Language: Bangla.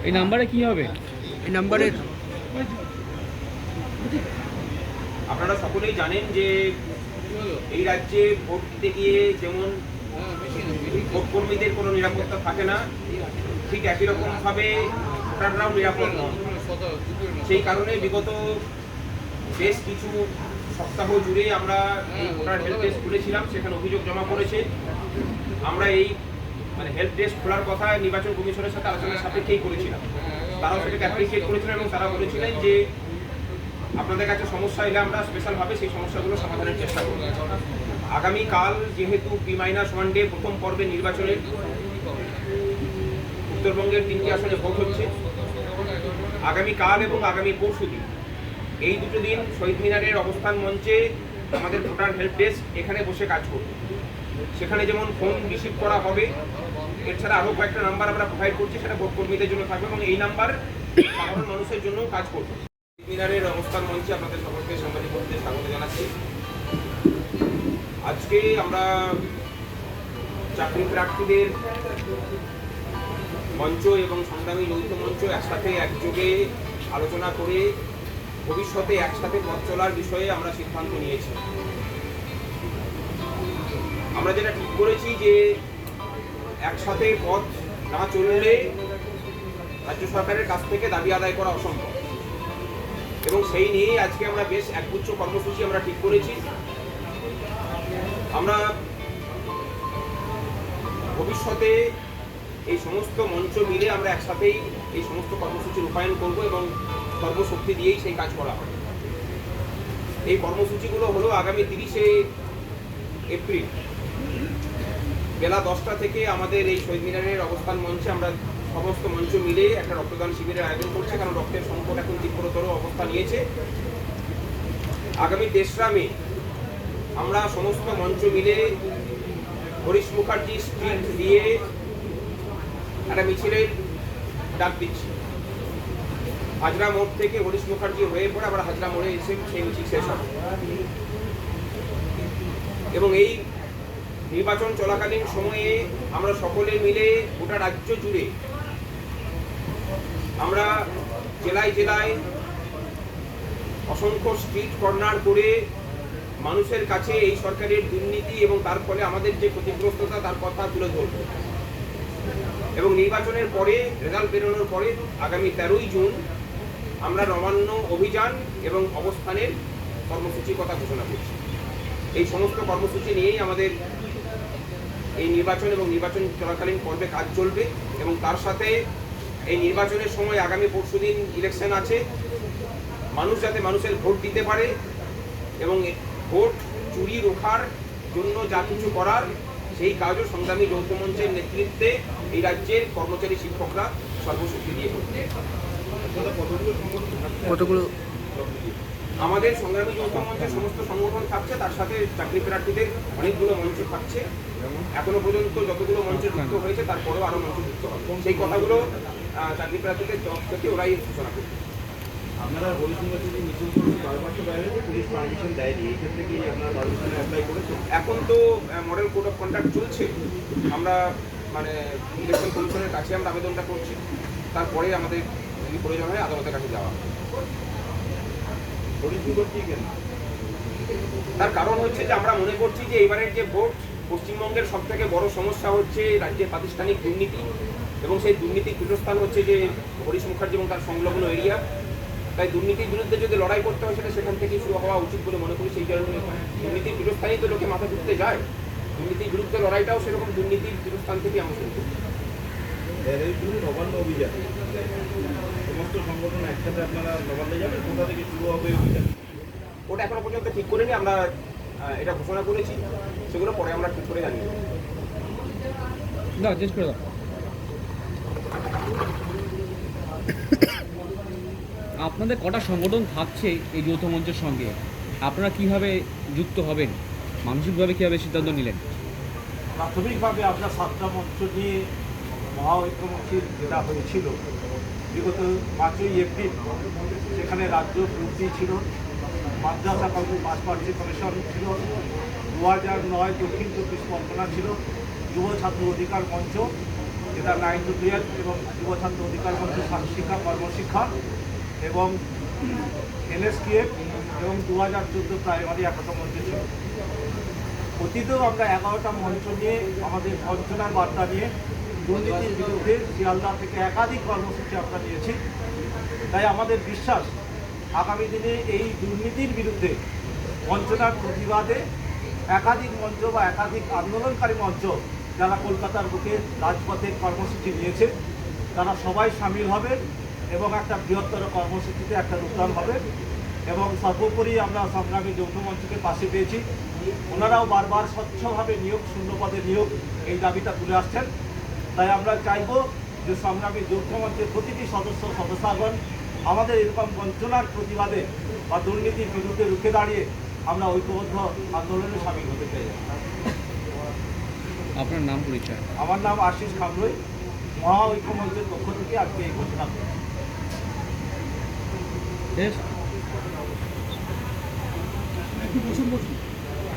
এই নাম্বারে কি হবে? এই নাম্বারে আপনারা সকলেই জানেন যে এই রাজ্যে ভোট দিতে গিয়ে যেমন ভোট কর্মীদের কোনো নিরাপত্তা থাকে না, ঠিক একই রকমভাবে ভোটাররাও নিরাপদ নন। সেই কারণে বিগত বেশ কিছু সপ্তাহ জুড়ে আমরা এই ভোটার হেল্প ডেস্ক খুলেছিলাম, সেখানে অভিযোগ জমা পড়েছে। আমরা এই হেল্প ডেস্ক খোলার কথা নির্বাচন কমিশনের সাথে আলোচনার সাপেক্ষেই করেছিলাম। তারাও সেটাকে অ্যাপ্রিসিয়েট করেছিলেন এবং তারা বলেছিলেন যে আপনাদের কাছে সমস্যা এলে আমরা স্পেশালভাবে সেই সমস্যাগুলো সমাধানের চেষ্টা করব। আগামীকাল যেহেতু P-1 ডে প্রথম পর্বে নির্বাচনের উত্তরবঙ্গের 3টি আসনে ভোট হচ্ছে, আগামীকাল এবং আগামী পরশুদিন এই দুটো দিন শহীদ মিনারের অবস্থান মঞ্চে আমাদের ভোটার হেল্প ডেস্ক এখানে বসে কাজ করবে। সেখানে যেমন ফোন রিসিভ করা হবে, এছাড়া আরও কয়েকটা নাম্বার আমরা প্রোভাইড করছি, সেটা ভোট কর্মীদের জন্য থাকবে এবং এই নাম্বার সাধারণ মানুষের জন্য কাজ করবে। মিনারের অবস্থান মঞ্চে আপনাদের সকলকে সাংবাদিক বন্ধুদের স্বাগত জানাচ্ছি। আজকে আমরা চাকরি প্রার্থীদের মঞ্চ এবং সংগ্রামী যৌথ মঞ্চ একসাথে একযোগে আলোচনা করে ভবিষ্যতে একসাথে পথ চলার বিষয়ে আমরা সিদ্ধান্ত নিয়েছি। আমরা যেটা ঠিক করেছি যে একসাথে পথ না চললে রাজ্য সরকারের কাছ থেকে দাবি আদায় করা অসম্ভব, এবং সেই নিয়ে আজকে আমরা বেশ একগুচ্ছ কর্মসূচি আমরা ঠিক করেছি। আমরা ভবিষ্যতে এই সমস্ত মঞ্চ মিলে আমরা একসাথেই এই সমস্ত কর্মসূচি রূপায়ণ করব এবং সর্বশক্তি দিয়েই সেই কাজ করা হবে। এই কর্মসূচিগুলো হলো আগামী 30শে এপ্রিল বেলা 10টা থেকে আমাদের এই শহীদ মিনারের অবস্থান মঞ্চে আমরা সমস্ত মঞ্চ মিলে একটা রক্তদান শিবিরের আয়োজন করছে, কারণ রক্তের সংকট এখন তীব্রতর অবস্থা নিয়েছে। আগামী 3রা মে আমরা সমস্ত মঞ্চ মিলে হরিশ মুখার্জি স্ট্রিট দিয়ে একটা মিছিলের ডাক দিচ্ছি। হাজরা মোড় থেকে হরিশ মুখার্জি হয়ে পড়ে আবার হাজরা মোড়ে এসে সেই মিছিল শেষ হবে এবং এই নির্বাচন চলাকালীন সময়ে আমরা সকলে মিলে গোটা রাজ্য জুড়ে আমরা জেলায় জেলায় অসংখ্য স্ট্রিট কর্নার করে মানুষের কাছে এই সরকারের দুর্নীতি এবং তার ফলে আমাদের যে ক্ষতিগ্রস্ততা তার কথা তুলে ধরব এবং নির্বাচনের পরে রেজাল্ট বেরোনোর পরে আগামী 13ই জুন আমরা নবান্ন অভিযান এবং অবস্থানের কর্মসূচির কথা ঘোষণা করছি। এই সমস্ত কর্মসূচি নিয়েই আমাদের এই নির্বাচন এবং নির্বাচন চলাকালীন পর্বে কাজ চলবে এবং তার সাথে এই নির্বাচনের সময় আগামী পরশুদিন ইলেকশন আছে। মানুষ যাতে মানুষের ভোট দিতে পারে এবং ভোট চুরি রোখার জন্য যা কিছু করার সেই কাজও সংগ্রামী যৌথ মঞ্চের নেতৃত্বে এই রাজ্যের কর্মচারী শিক্ষকরা সর্বশক্তি দিয়ে করবে। কতগুলো আমাদের সংগ্রামী যৌথ মঞ্চের সমস্ত সংগঠন থাকছে, তার সাথে চাকরি প্রার্থীদের অনেকগুলো মঞ্চ থাকছে। এখনো পর্যন্ত যতগুলো মঞ্চে যুক্ত হয়েছে তারপরেও আরো মঞ্চ যুক্ত হবে। সেই কথাগুলো চাকরি প্রার্থীদের তরফ থেকে ওরাই ঘোষণা করবে। আপনারা বলেছেন যে মিছিল করতে 12 মাসের বাইরে পুলিশ পারমিশন দেয়নি, এই ক্ষেত্রে কি আপনারা পারমিশন অ্যাপ্লাই করেছেন? এখন তো মডেল কোড অফ কন্ডাক্ট চলছে, আমরা ইলেকশন কমিশনের কাছে আমরা আবেদনটা করছি, তারপরে আমাদের যদি প্রয়োজন হয় আদালতের কাছে যাওয়া। তার কারণ হচ্ছে যে আমরা মনে করছি যে এবারের যে ভোট, পশ্চিমবঙ্গের সব থেকে বড় সমস্যা হচ্ছে রাজ্যের প্রাতিষ্ঠানিক দুর্নীতি এবং সেই দুর্নীতির পীঠস্থান হচ্ছে যে হরিশ মুখার্জি এবং তার সংলগ্ন এরিয়া। তাই দুর্নীতির বিরুদ্ধে যদি লড়াই করতে হয় সেটা সেখান থেকেই শুরু হওয়া উচিত বলে মনে করি। সেই কারণে দুর্নীতির পীঠস্থানেই তো লোকে মাথা ঘুরতে যায়, দুর্নীতির বিরুদ্ধে লড়াইটাও সেরকম দুর্নীতির পীঠস্থান থেকেই আমরা শুরু করি। নবান্ন অভিযান সমস্ত সংগঠন একসাথে আপনারা নবান্নে যাবেন, কোথা থেকে শুরু হবে অভিযান? ওটা এখনো পর্যন্ত ঠিক করিনি, আমরা এটা ঘোষণা করেছি, সেগুলো পরে আমরা ঠিক করে জানিয়ে দেবো। আপনাদের কটা সংগঠন থাকছে এই যৌথ মঞ্চের সঙ্গে? আপনারা কিভাবে যুক্ত হবেন, মানসিকভাবে কিভাবে সিদ্ধান্ত নিলেন? প্রাথমিকভাবে আমরা 7টা মঞ্চ নিয়ে মহাঐক্যমুখী যেটা হয়েছিল বিগত 5ই এপ্রিল, সেখানে রাজ্য বিরোধী ছিল, মাদ্রাসা কাউন্সিল পাঁচ পার্টি কমিশন ছিল, 2009 দক্ষিণ চব্বিশ পরগনা ছিল, যুব ছাত্র অধিকার মঞ্চ যেটা 9 to 12 এবং যুব ছাত্র অধিকার মঞ্চ শিক্ষা কর্মশিক্ষা এবং NSKF এবং 2014 প্রাইমারি একতা মঞ্চ ছিল। অতীতেও আমরা 11টা মঞ্চ নিয়ে আমাদের বঞ্চনার বার্তা নিয়ে দুর্নীতির বিরুদ্ধে শিয়ালদা থেকে একাধিক কর্মসূচি আমরা নিয়েছি। তাই আমাদের বিশ্বাস আগামী দিনে এই দুর্নীতির বিরুদ্ধে বঞ্চনার প্রতিবাদে একাধিক মঞ্চ বা একাধিক আন্দোলনকারী মঞ্চ যারা কলকাতার বুকে রাজপথে কর্মসূচি নিয়েছে তারা সবাই সামিল হবে এবং একটা বৃহত্তর কর্মসূচিতে একটা রূপদান হবে। এবং সর্বোপরি আমরা সংগ্রামী যৌথ মঞ্চকে পাশে পেয়েছি, ওনারাও বারবার স্বচ্ছভাবে নিয়োগ, শূন্য পদে নিয়োগ এই দাবিটা তুলে আসছেন। তাই আমরা চাইব যে সংগ্রামী যৌথ মঞ্চের প্রতিটি সদস্যগণ আমাদের এরকম বঞ্চনার প্রতিবাদে বা দুর্নীতির বিরুদ্ধে রুখে দাঁড়িয়ে আমরা ঐক্যবদ্ধ আন্দোলনে সামিল হতে চাই। আপনার নাম পরিচয়? আমার নাম আশিস খামরুই, মহা ঐক্য মঞ্চের পক্ষ থেকে আজকে এই ঘোষণা করছি। বেশ।